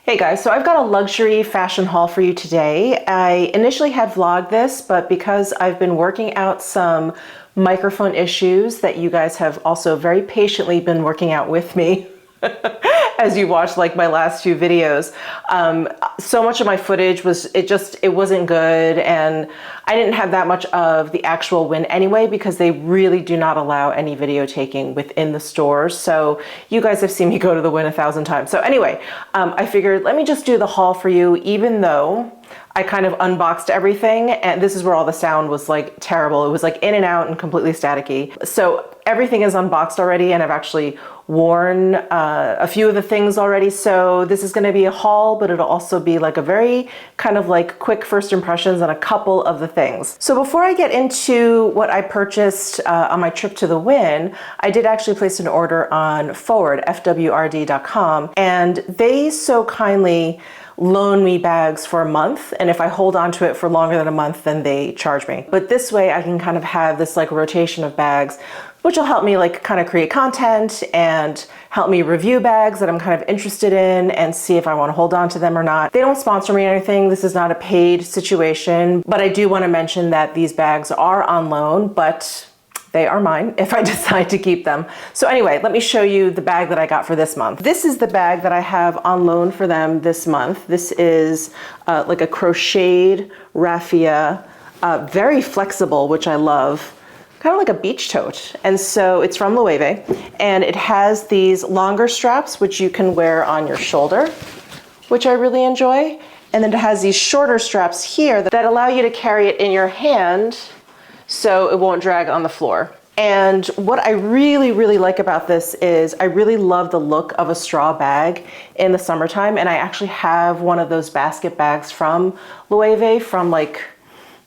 Hey guys, so I've got a luxury fashion haul for you today. I initially had vlogged this, but because I've been working out some microphone issues that you guys have also very patiently been working out with me as you watched like my last few videos, so much of my footage it wasn't good, and I didn't have that much of the actual win anyway because they really do not allow any video taking within the stores. So you guys have seen me go to the win 1,000 times. So anyway, I figured let me just do the haul for you, even though I kind of unboxed everything, and this is where all the sound was like terrible. It was like in and out and completely staticky. So everything is unboxed already, and I've actually worn a few of the things already. So this is going to be a haul, but it'll also be like a very kind of like quick first impressions on a couple of the things. So before I get into what I purchased on my trip to the Win, I did actually place an order on Forward, FWRD.com, and they so kindly loan me bags for a month, and if I hold on to it for longer than a month, then they charge me. But this way I can kind of have this like rotation of bags, which will help me like kind of create content and help me review bags that I'm kind of interested in and see if I want to hold on to them or not. They don't sponsor me or anything. This is not a paid situation, but I do want to mention that these bags are on loan, but they are mine if I decide to keep them. So anyway, let me show you the bag that I got for this month. This is the bag that I have on loan for them this month. This is like a crocheted raffia, very flexible, which I love. Kind of like a beach tote. And so it's from Loewe, and it has these longer straps, which you can wear on your shoulder, which I really enjoy. And then it has these shorter straps here that allow you to carry it in your hand so it won't drag on the floor. And what I really, really like about this is I really love the look of a straw bag in the summertime. And I actually have one of those basket bags from Loewe from like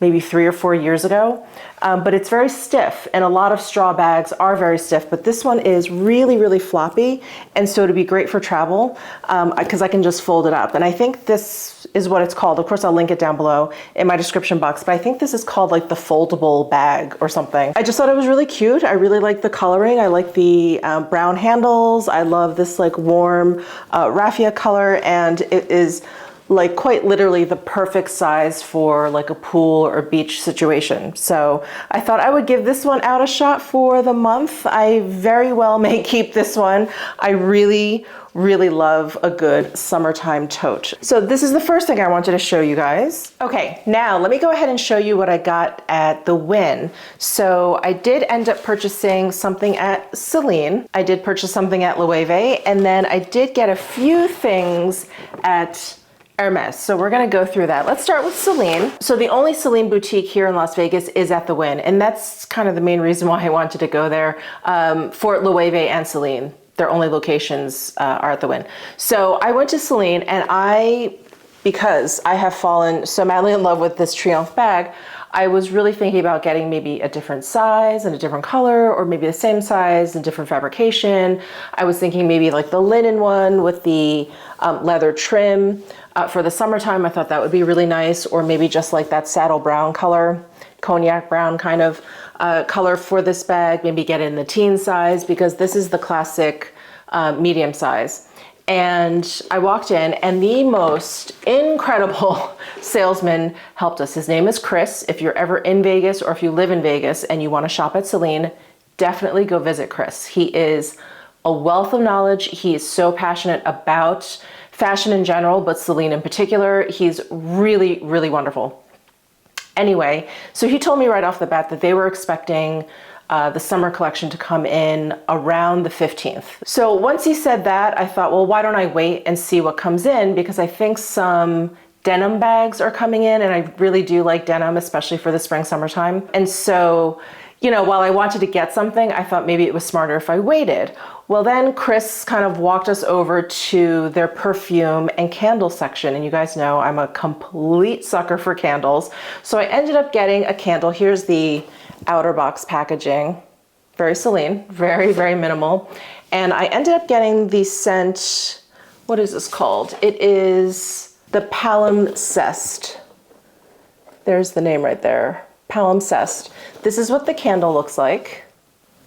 maybe 3 or 4 years ago. But it's very stiff, and a lot of straw bags are very stiff, but this one is really, really floppy, and so it'd be great for travel because I can just fold it up. And I think this is what it's called. Of course, I'll link it down below in my description box, but I think this is called like the foldable bag or something. I just thought it was really cute. I really like the coloring. I like the brown handles. I love this like warm raffia color, and it is like quite literally the perfect size for like a pool or beach situation. So I thought I would give this one out a shot for the month. I very well may keep this one. I really, really love a good summertime tote. So this is the first thing I wanted to show you guys. Okay, now let me go ahead and show you what I got at the Win. So I did end up purchasing something at Celine. I did purchase something at Loewe, and then I did get a few things at Hermes. So we're going to go through that. Let's start with Celine. So the only Celine boutique here in Las Vegas is at the Win, and that's kind of the main reason why I wanted to go there for Loewe and Celine. Their only locations are at the Win. So I went to Celine, and because I have fallen so madly in love with this Triomphe bag, I was really thinking about getting maybe a different size and a different color, or maybe the same size and different fabrication. I was thinking maybe like the linen one with the leather trim. For the summertime, I thought that would be really nice, or maybe just like that saddle brown color, cognac brown kind of color for this bag. Maybe get it in the teen size, because this is the classic medium size. And I walked in, and the most incredible salesman helped us. His name is Chris. If you're ever in Vegas, or if you live in Vegas and you want to shop at Celine, definitely go visit Chris. He is a wealth of knowledge. He is so passionate about fashion in general, but Celine in particular. He's really, really wonderful. Anyway, so he told me right off the bat that they were expecting the summer collection to come in around the 15th. So once he said that, I thought, well, why don't I wait and see what comes in? Because I think some denim bags are coming in, and I really do like denim, especially for the spring, summertime. And so, you know, while I wanted to get something, I thought maybe it was smarter if I waited. Well, then Chris kind of walked us over to their perfume and candle section. And you guys know I'm a complete sucker for candles. So I ended up getting a candle. Here's the outer box packaging. Very Celine, very, very minimal. And I ended up getting the scent, what is this called? It is the Palimpsest. There's the name right there, Palimpsest. This is what the candle looks like.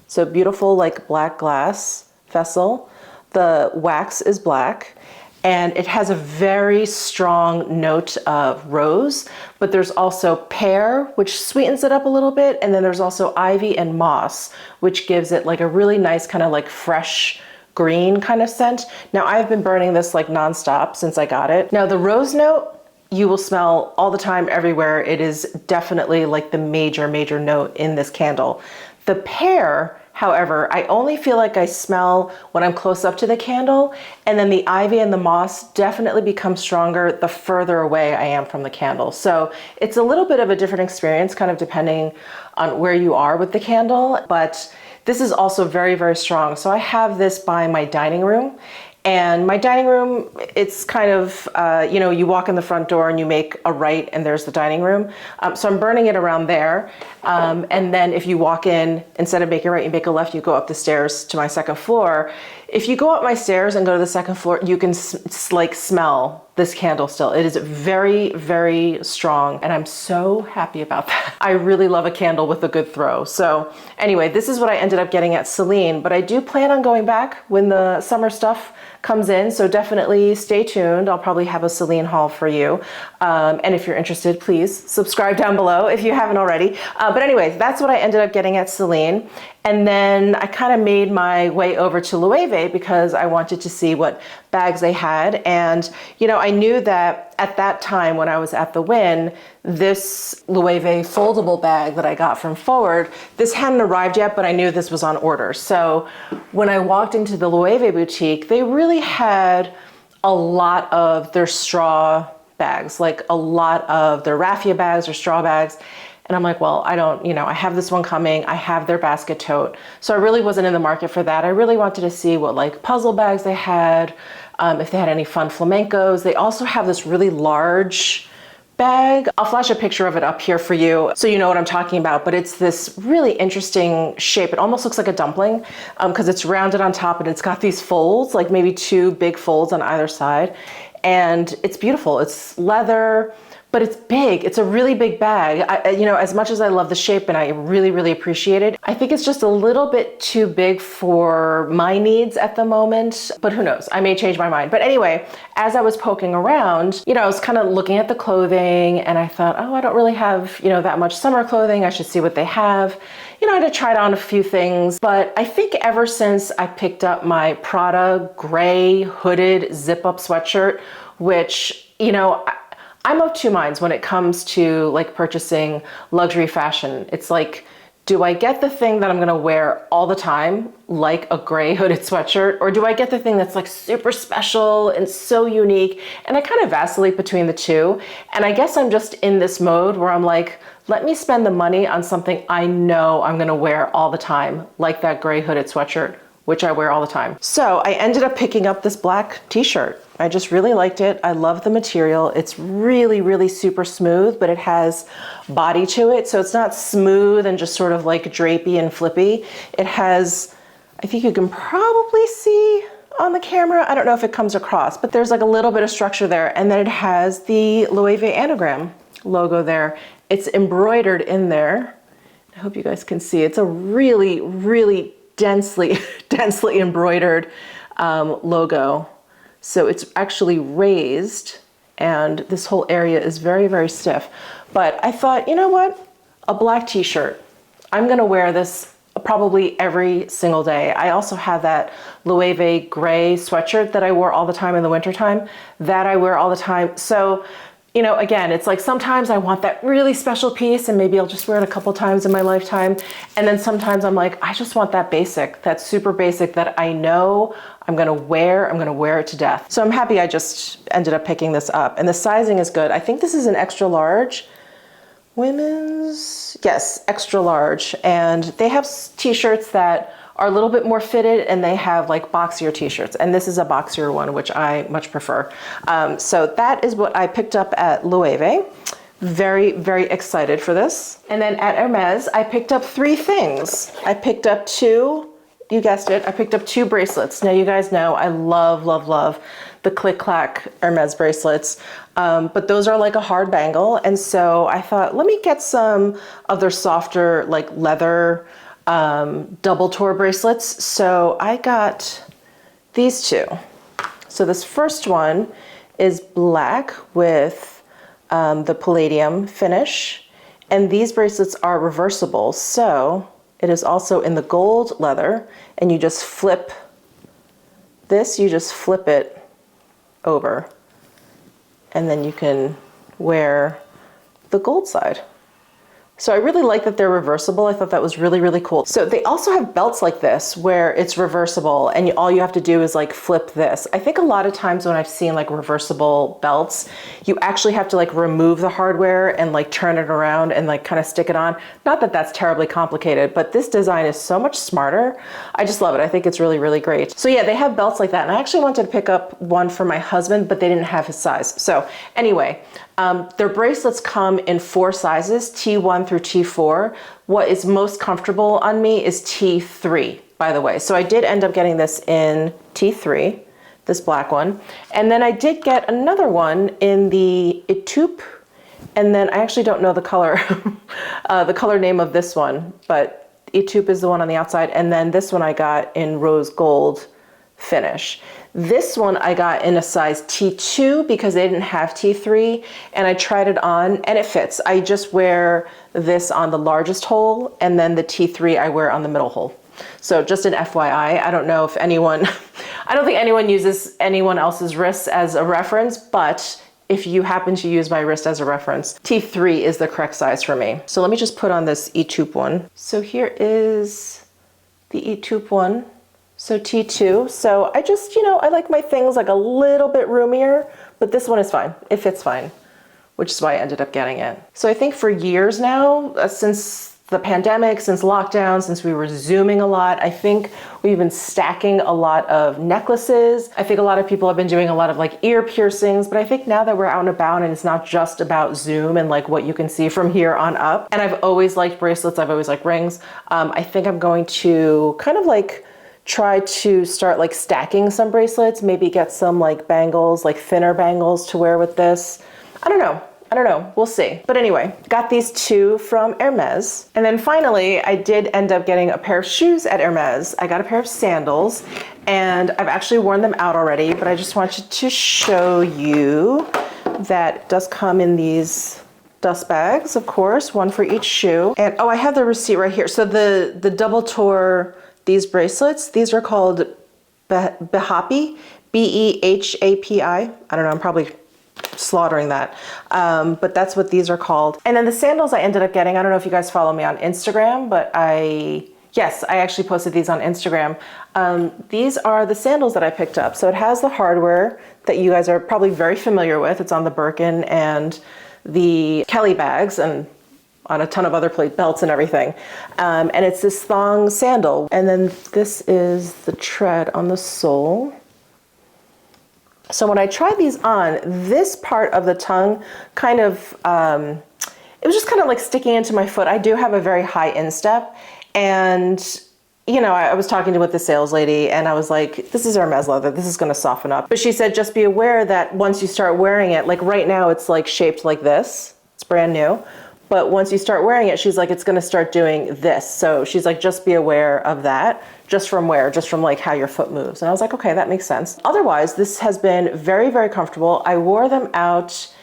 So beautiful, like black glass vessel. The wax is black, And it has a very strong note of rose, but there's also pear, which sweetens it up a little bit. And then there's also ivy and moss, which gives it like a really nice kind of like fresh green kind of scent. Now I've been burning this like nonstop since I got it. Now the rose note, you will smell all the time, everywhere. It is definitely like the major note in this candle. The pear, however, I only feel like I smell when I'm close up to the candle, and then the ivy and the moss definitely become stronger the further away I am from the candle. So it's a little bit of a different experience, kind of depending on where you are with the candle, but this is also very strong. So I have this by my dining room. And my dining room, it's kind of, you know, you walk in the front door and you make a right and there's the dining room. So I'm burning it around there. And then if you walk in, instead of making a right, you make a left, you go up the stairs to my second floor. If you go up my stairs and go to the second floor, you can like smell this candle still. It is very strong, and I'm so happy about that. I really love a candle with a good throw. So anyway, this is what I ended up getting at Celine, but I do plan on going back when the summer stuff comes in, so definitely stay tuned. I'll probably have a Celine haul for you. And if you're interested, please subscribe down below if you haven't already. But anyway, that's what I ended up getting at Celine. And then I kind of made my way over to Loewe because I wanted to see what bags they had. And, you know, I knew that at that time when I was at the Wynn, this Loewe foldable bag that I got from Forward, this hadn't arrived yet, but I knew this was on order. So when I walked into the Loewe boutique, they really had a lot of their straw bags, like a lot of their raffia bags or straw bags. And I'm like, well, I don't, you know, I have this one coming. I have their basket tote. So I really wasn't in the market for that. I really wanted to see what like puzzle bags they had, if they had any fun flamencos. They also have this really large bag. I'll flash a picture of it up here for you so you know what I'm talking about, but it's this really interesting shape. It almost looks like a dumpling because it's rounded on top and it's got these folds, like maybe two big folds on either side. And it's beautiful. It's leather, but it's big. It's a really big bag. You know, as much as I love the shape and I really appreciate it, I think it's just a little bit too big for my needs at the moment, but who knows? I may change my mind. But anyway, as I was poking around, you know, I was kind of looking at the clothing and I thought, oh, I don't really have, you know, that much summer clothing. I should see what they have. You know, I had tried on a few things, but I think ever since I picked up my Prada gray hooded zip-up sweatshirt, which, you know, I'm of two minds when it comes to like purchasing luxury fashion. It's like, do I get the thing that I'm gonna wear all the time, like a gray hooded sweatshirt, or do I get the thing that's like super special and so unique? And I kind of vacillate between the two. And I guess I'm just in this mode where I'm like, let me spend the money on something I know I'm gonna wear all the time, like that gray hooded sweatshirt, which I wear all the time. So I ended up picking up this black t-shirt. I just really liked it. I love the material. It's really super smooth, but it has body to it. So it's not smooth and just sort of like drapey and flippy. It has, I think you can probably see on the camera, I don't know if it comes across, but there's like a little bit of structure there. And then it has the Loewe anagram logo there. It's embroidered in there. I hope you guys can see. It's a really densely embroidered logo. So it's actually raised and this whole area is very stiff. But I thought, you know what? A black t-shirt. I'm gonna wear this probably every single day. I also have that Loewe gray sweatshirt that I wore all the time in the wintertime, that I wear all the time. So, you know, again, it's like sometimes I want that really special piece and maybe I'll just wear it a couple times in my lifetime. And then sometimes I'm like, I just want that basic, that super basic that I know I'm gonna wear it to death. So I'm happy I just ended up picking this up. And the sizing is good. I think this is an extra large. Women's, yes, extra large. And they have t-shirts that are a little bit more fitted and they have like boxier t-shirts. And this is a boxier one, which I much prefer. So that is what I picked up at Loewe. Very excited for this. And then at Hermes, I picked up three things. I picked up two, you guessed it, I picked up two bracelets. Now you guys know I love the click clack Hermes bracelets, but those are like a hard bangle. And so I thought, let me get some of their softer like leather double tour bracelets. So I got these two. So this first one is black with the palladium finish, and these bracelets are reversible. So it is also in the gold leather, and you just flip this, you just flip it over, and then you can wear the gold side. So I really like that they're reversible. I thought that was really, really cool. So they also have belts like this where it's reversible and all you have to do is like flip this. I think a lot of times when I've seen like reversible belts, you actually have to like remove the hardware and like turn it around and like kind of stick it on. Not that that's terribly complicated, but this design is so much smarter. I just love it. I think it's really, really great. So yeah, they have belts like that. And I actually wanted to pick up one for my husband, but they didn't have his size. So anyway, their bracelets come in 4 sizes, T1 through T4. What is most comfortable on me is T3, by the way. So I did end up getting this in T3, this black one. And then I did get another one in the Etoupe. And then I actually don't know the color, the color name of this one, but Etoupe is the one on the outside. And then this one I got in rose gold finish. This one I got in a size T2 because they didn't have T3, and I tried it on and it fits. I just wear this on the largest hole, and then the T3 I wear on the middle hole. So just an FYI, I don't know if anyone, I don't think anyone uses anyone else's wrists as a reference, but if you happen to use my wrist as a reference, T3 is the correct size for me. So let me just put on this Etoupe one. So here is the Etoupe one. So T2, so I just, I like my things like a little bit roomier, but this one is fine. It fits fine, which is why I ended up getting it. So I think for years now, since the pandemic, since lockdown, since we were Zooming a lot, I think we've been stacking a lot of necklaces. I think a lot of people have been doing a lot of like ear piercings, but I think now that we're out and about and it's not just about Zoom and like what you can see from here on up, and I've always liked bracelets, I've always liked rings, I think I'm going to kind of like try to start like stacking some bracelets, maybe get some like bangles, like thinner bangles to wear with this. I don't know, we'll see. But anyway, got these 2 from Hermes. And then finally, I did end up getting a pair of shoes at Hermes. I got a pair of sandals, and I've actually worn them out already, but I just wanted to show you that it does come in these dust bags, of course, one for each shoe. And oh, I have the receipt right here. So the double tour, these bracelets, these are called Behapi, B-E-H-A-P-I. I don't know, I'm probably slaughtering that, but that's what these are called. And then the sandals I ended up getting, I don't know if you guys follow me on Instagram, but yes, I actually posted these on Instagram. These are the sandals that I picked up. So it has the hardware that you guys are probably very familiar with. It's on the Birkin and the Kelly bags, and on a ton of other belts and everything. And it's this thong sandal. And then this is the tread on the sole. So when I tried these on, this part of the tongue kind of, it was just kind of like sticking into my foot. I do have a very high instep, and I was talking with the sales lady and I was like, this is Hermes leather, this is gonna soften up. But she said, just be aware that once you start wearing it, like right now it's like shaped like this, it's brand new. But once you start wearing it, she's like, it's gonna start doing this. So she's like, just be aware of that. Just from where? Just from like how your foot moves. And I was like, okay, that makes sense. Otherwise, this has been very, very comfortable. I wore them out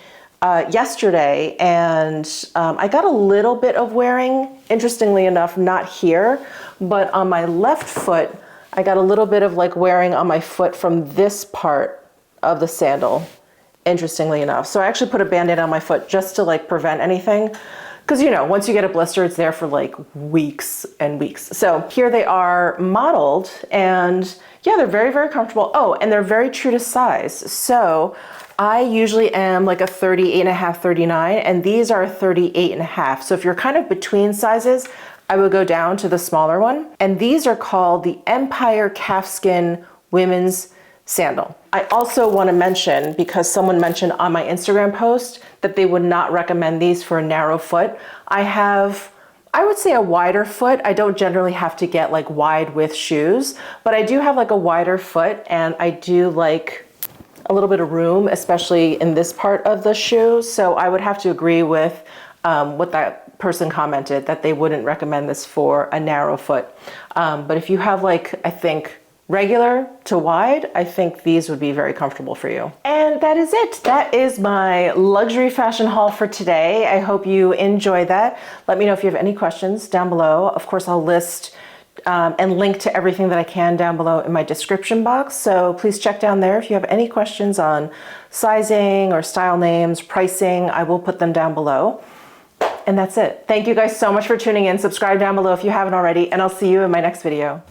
yesterday, and I got a little bit of wearing, interestingly enough, not here, but on my left foot, I got a little bit of like wearing on my foot from this part of the sandal, interestingly enough. So I actually put a Band-Aid on my foot just to like prevent anything. Because once you get a blister, it's there for like weeks and weeks. So here they are modeled, and yeah, they're very, very comfortable. Oh, and they're very true to size. So I usually am like a 38.5, 39, and these are 38.5. So if you're kind of between sizes, I would go down to the smaller one. And these are called the Empire Calfskin Women's Sandal. I also want to mention, because someone mentioned on my Instagram post that they would not recommend these for a narrow foot. I would say a wider foot. I don't generally have to get like wide width shoes, but I do have like a wider foot, and I do like a little bit of room, especially in this part of the shoe. So I would have to agree with what that person commented, that they wouldn't recommend this for a narrow foot. But if you have like, I think regular to wide, I think these would be very comfortable for you. And that is it. That is my luxury fashion haul for today. I hope you enjoyed that. Let me know if you have any questions down below. Of course, I'll list and link to everything that I can down below in my description box. So please check down there if you have any questions on sizing or style names, pricing. I will put them down below. And that's it. Thank you guys so much for tuning in. Subscribe down below if you haven't already, and I'll see you in my next video.